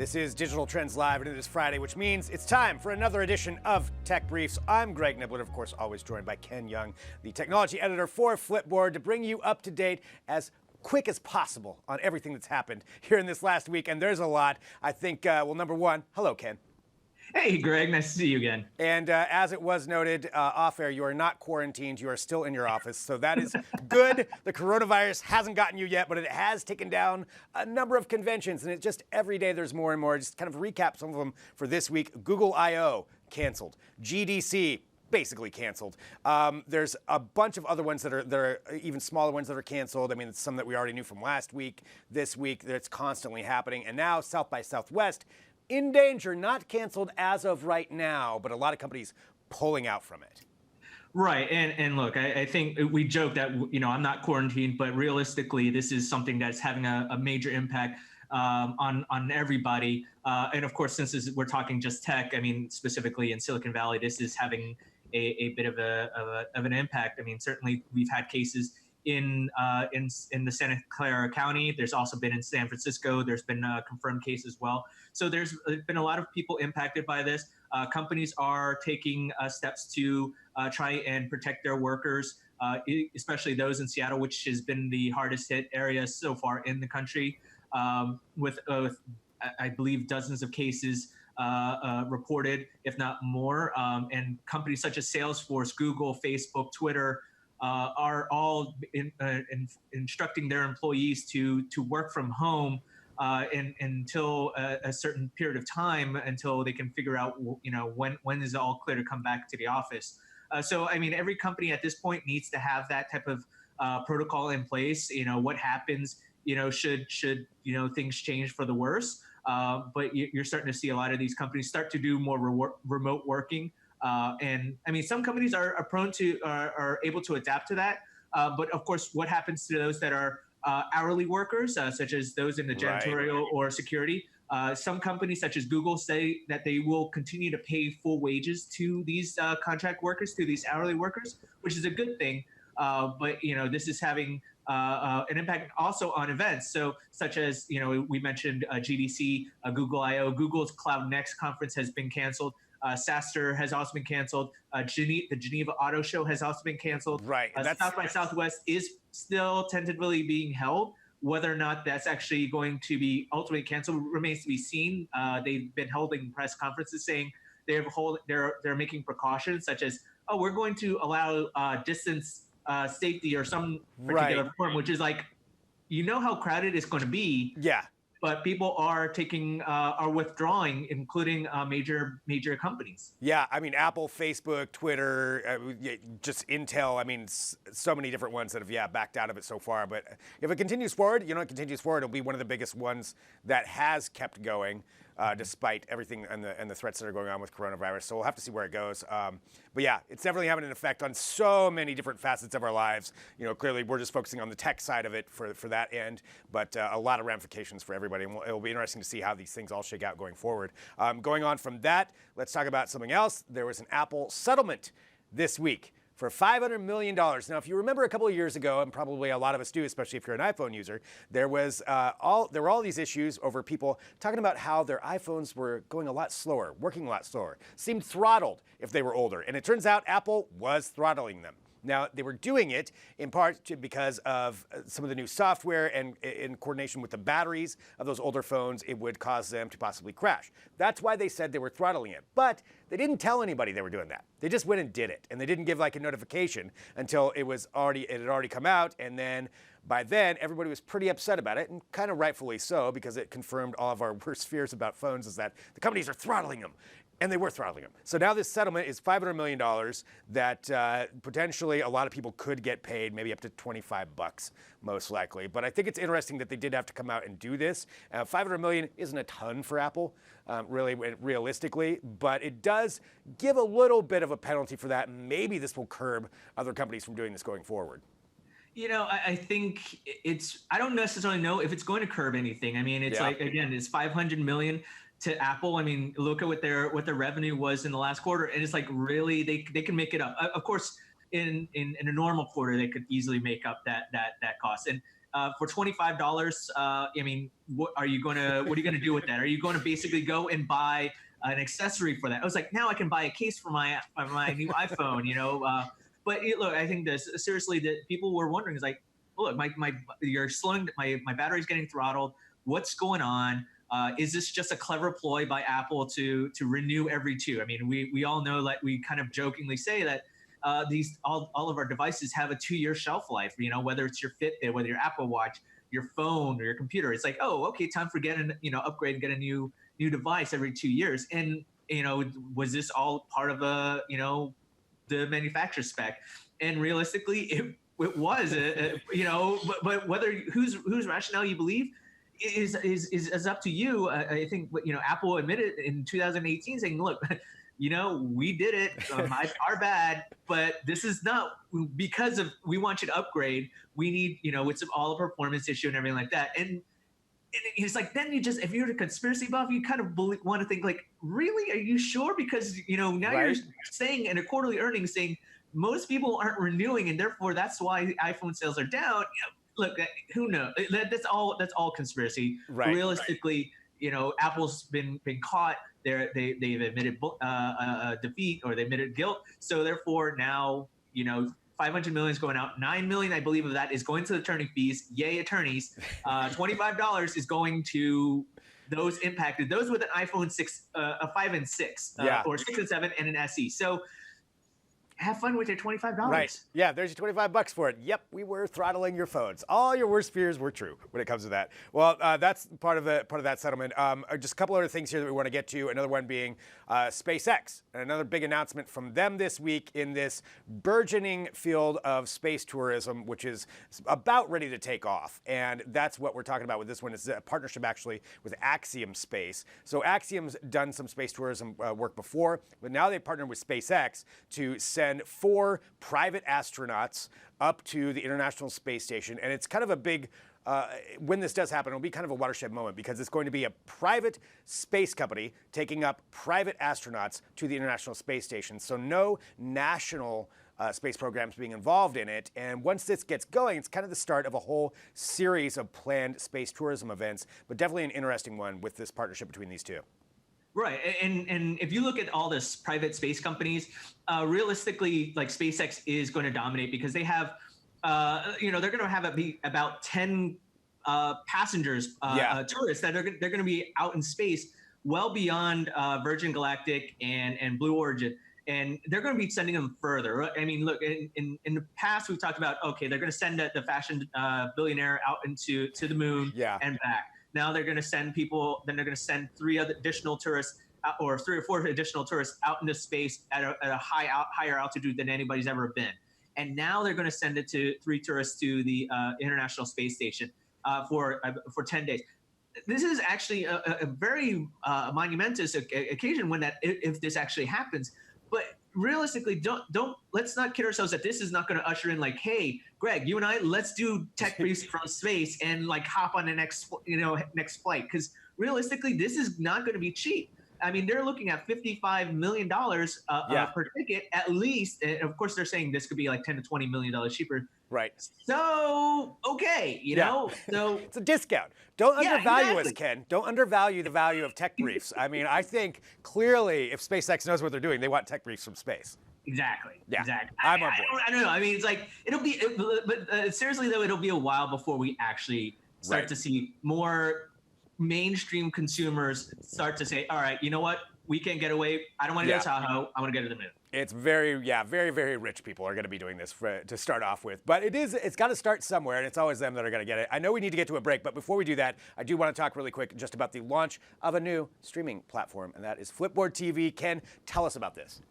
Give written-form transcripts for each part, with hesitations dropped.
This is Digital Trends Live, and it is Friday, which means it's time for another edition of Tech Briefs. I'm Greg Nibler, of course, always joined by Ken Yeung, the technology editor for Flipboard, to bring you up to date as quick as possible on everything that's happened here in this last week. And there's a lot. I think, well, number one, hello, Ken. Hey, Greg. Nice to see you again. And as it was noted off air, you are not quarantined. You are still in your office. So that is good. The coronavirus hasn't gotten you yet, but it has taken down a number of conventions. And it just every day there's more and more. Just kind of recap some of them for this week. Google I/O canceled. GDC basically canceled. There's a bunch of other ones that are even smaller ones that are canceled. I mean, it's some that we already knew from last week. This week, that's constantly happening. And now South by Southwest in danger, not canceled as of right now, but a lot of companies pulling out from it. Right. And look, I think we joke that, I'm not quarantined, but realistically, this is something that's having a major impact on everybody. And of course, since we're talking just tech, I mean, specifically in Silicon Valley, this is having a bit of an impact. I mean, certainly we've had cases in the Santa Clara County. There's also been in San Francisco. There's been a confirmed case as well. So there's been a lot of people impacted by this. Companies are taking steps to try and protect their workers, especially those in Seattle, which has been the hardest hit area so far in the country, with I believe dozens of cases reported, if not more. And companies such as Salesforce, Google, Facebook, Twitter, are all instructing their employees to work from home until a certain period of time, until they can figure out when is it all clear to come back to the office. So I mean, every company at this point needs to have that type of protocol in place. What happens should things change for the worse. But you're starting to see a lot of these companies start to do more remote working. And I mean, some companies are able to adapt to that. But of course, what happens to those that are hourly workers, such as those in the janitorial or security? Some companies, such as Google, say that they will continue to pay full wages to these contract workers, to these hourly workers, which is a good thing. But this is having an impact also on events. So, such as we mentioned GDC, Google I/O, Google's Cloud Next conference has been canceled. SaaStr has also been canceled. The Geneva Auto Show has also been canceled. Right. South by Southwest is still tentatively being held. Whether or not that's actually going to be ultimately canceled remains to be seen. They've been holding press conferences saying they're making precautions such as, we're going to allow distance safety or some particular form, which is like, how crowded it's going to be. Yeah. But people are withdrawing, including major companies. Yeah, I mean, Apple, Facebook, Twitter, just Intel. I mean, so many different ones that have, backed out of it so far. But if it continues forward, it'll be one of the biggest ones that has kept going, despite everything and the threats that are going on with coronavirus. So we'll have to see where it goes. But yeah, it's definitely having an effect on so many different facets of our lives. Clearly we're just focusing on the tech side of it for that end, but a lot of ramifications for everybody. And it'll be interesting to see how these things all shake out going forward. Going on from that, let's talk about something else. There was an Apple settlement this week for $500 million. Now, if you remember a couple of years ago, and probably a lot of us do, especially if you're an iPhone user, there were all these issues over people talking about how their iPhones were going a lot slower, working a lot slower, seemed throttled if they were older. And it turns out Apple was throttling them. Now, they were doing it in part because of some of the new software, and in coordination with the batteries of those older phones, it would cause them to possibly crash. That's why they said they were throttling it. But they didn't tell anybody they were doing that. They just went and did it. And they didn't give like a notification until it had already come out. And then by then, everybody was pretty upset about it, and kind of rightfully so, because it confirmed all of our worst fears about phones, is that the companies are throttling them. And they were throttling them. So now this settlement is $500 million that potentially a lot of people could get paid, maybe up to $25 most likely. But I think it's interesting that they did have to come out and do this. $500 million isn't a ton for Apple, really, realistically, but it does give a little bit of a penalty for that. Maybe this will curb other companies from doing this going forward. I think I don't necessarily know if it's going to curb anything. I mean, it's it's 500 million to Apple. I mean, look at what their revenue was in the last quarter, and it's like really they can make it up. Of course, in a normal quarter, they could easily make up that cost. And for $25, I mean, what are you gonna do with that? Are you going to basically go and buy an accessory for that? I was like, now I can buy a case for my new iPhone, you know. But look, I think this seriously that people were wondering is like, look, you're slowing my battery's getting throttled. What's going on? Is this just a clever ploy by Apple to renew every 2? I mean, we all know, like we kind of jokingly say that all of our devices have a 2-year shelf life. You know, whether it's your Fitbit, whether your Apple Watch, your phone, or your computer. It's like, oh, okay, time for upgrade and get a new device every 2 years. And was this all part of the manufacturer spec? And realistically, it was, but whether whose rationale you believe is up to you. I think Apple admitted in 2018 saying, look, we did it, our bad, but this is not because of we want you to upgrade. We need, it's all a performance issue and everything like that. And it's like, then if you're a conspiracy buff, you kind of want to think like, really, are you sure? Because now you're saying in a quarterly earnings saying most people aren't renewing, and therefore that's why iPhone sales are down. Look, who knows? That's all conspiracy. Right. Realistically, Apple's been caught. They've admitted defeat, or they admitted guilt. So therefore now, $500 million is going out. $9 million, I believe, of that is going to attorney fees. Yay, attorneys. $25 is going to those impacted, those with an iPhone 6, a 5 and 6, or 6 and 7, and an SE. So have fun with your $25. Right. Yeah, there's your $25 for it. Yep, we were throttling your phones. All your worst fears were true when it comes to that. Well, that's part of that settlement. Just a couple other things here that we want to get to. Another one being SpaceX. And another big announcement from them this week in this burgeoning field of space tourism, which is about ready to take off. And that's what we're talking about with this one. It's a partnership actually with Axiom Space. So Axiom's done some space tourism work before, but now they've partnered with SpaceX to send 4 private astronauts up to the International Space Station. And it's kind of a big, when this does happen, it'll be kind of a watershed moment because it's going to be a private space company taking up private astronauts to the International Space Station. So no national space programs being involved in it. And once this gets going, it's kind of the start of a whole series of planned space tourism events, but definitely an interesting one with this partnership between these two. Right, and if you look at all this private space companies, realistically, like SpaceX is going to dominate because they have, they're going to have about 10 passengers, tourists that they're going to be out in space, well beyond Virgin Galactic and Blue Origin, and they're going to be sending them further. I mean, look, in the past we've talked about, okay, they're going to send the fashion billionaire out to the moon and back. Now they're going to send people. Then they're going to send 3 additional tourists, or 3 or 4 additional tourists out into space at a higher altitude than anybody's ever been. And now they're going to send it to 3 tourists to the International Space Station for 10 days. This is actually a very monumentous occasion when if this actually happens. But realistically, let's not kid ourselves that this is not going to usher in like, hey, Greg, you and I, let's do tech briefs from space and like hop on the next flight. Because realistically, this is not going to be cheap. I mean, they're looking at $55 million per ticket at least. And of course, they're saying this could be like $10 to $20 million cheaper. Right. So, okay, so it's a discount. Don't undervalue us, Ken. Don't undervalue the value of tech briefs. I mean, I think clearly if SpaceX knows what they're doing, they want tech briefs from space. Exactly. Yeah. Exactly. I'm on board. I don't know. I mean, it's like but seriously though, it'll be a while before we actually start to see more mainstream consumers start to say, all right, you know what? We can't get away. I don't want to go to Tahoe. I want to go to the moon. It's very, very rich people are going to be doing this to start off with. But it's got to start somewhere, and it's always them that are going to get it. I know we need to get to a break, but before we do that, I do want to talk really quick just about the launch of a new streaming platform, and that is Flipboard TV. Ken, tell us about this.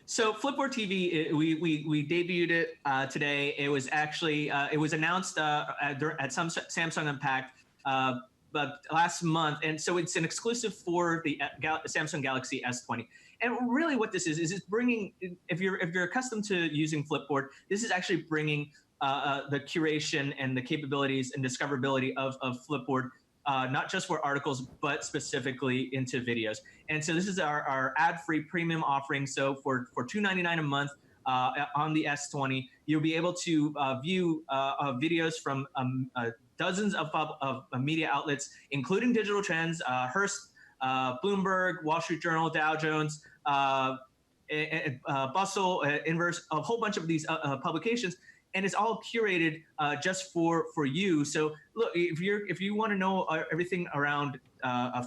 So Flipboard TV, we debuted it today. It was actually it was announced at Samsung Unpacked but last month, and so it's an exclusive for the Samsung Galaxy S20. And really, what this is it's bringing. If you're accustomed to using Flipboard, this is actually bringing the curation and the capabilities and discoverability of Flipboard, not just for articles, but specifically into videos. And so this is our ad-free premium offering. So for $2.99 a month, on the S20. You'll be able to view videos from dozens of media outlets, including Digital Trends, Hearst, Bloomberg, Wall Street Journal, Dow Jones, Bustle, Inverse, a whole bunch of these publications, and it's all curated just for you. So look, if you want to know everything around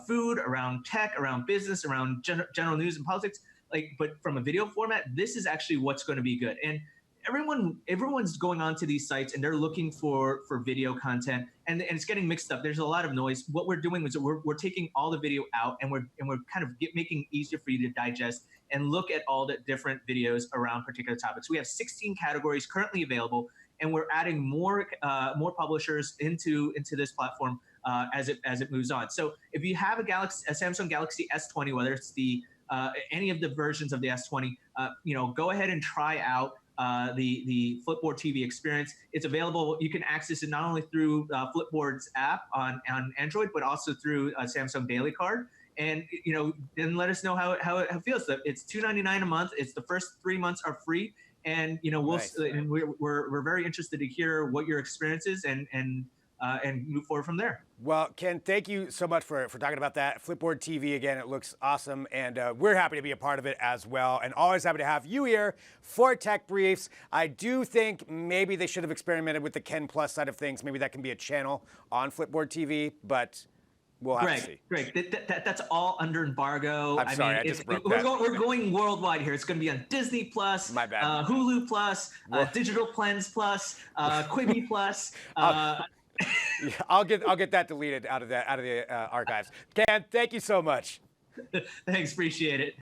food, around tech, around business, around general news and politics, but from a video format, this is actually what's going to be good. And everyone's going onto these sites and they're looking for video content, and it's getting mixed up. There's a lot of noise. What we're doing is we're taking all the video out, and we're kind of making it easier for you to digest and look at all the different videos around particular topics. We have 16 categories currently available, and we're adding more publishers into this platform as it moves on. So if you have a Samsung Galaxy S20, whether it's the any of the versions of the S20, go ahead and try out the Flipboard TV experience. It's available. You can access it not only through Flipboard's app on Android, but also through Samsung Daily Card. And then let us know how it feels. It's $2.99 a month. It's the first 3 months are free, and we're very interested to hear what your experience is and move forward from there. Well, Ken, thank you so much for talking about that. Flipboard TV, again, it looks awesome, and we're happy to be a part of it as well, and always happy to have you here for Tech Briefs. I do think maybe they should have experimented with the Ken Plus side of things. Maybe that can be a channel on Flipboard TV, but we'll have to see. Greg, that's all under embargo. I'm sorry, I just broke that. We're going worldwide here. It's going to be on Disney Plus, my bad. Hulu Plus, Digital Plens Plus, Quibi Plus. I'll get that deleted out of the archives. Ken, thank you so much. Thanks, appreciate it.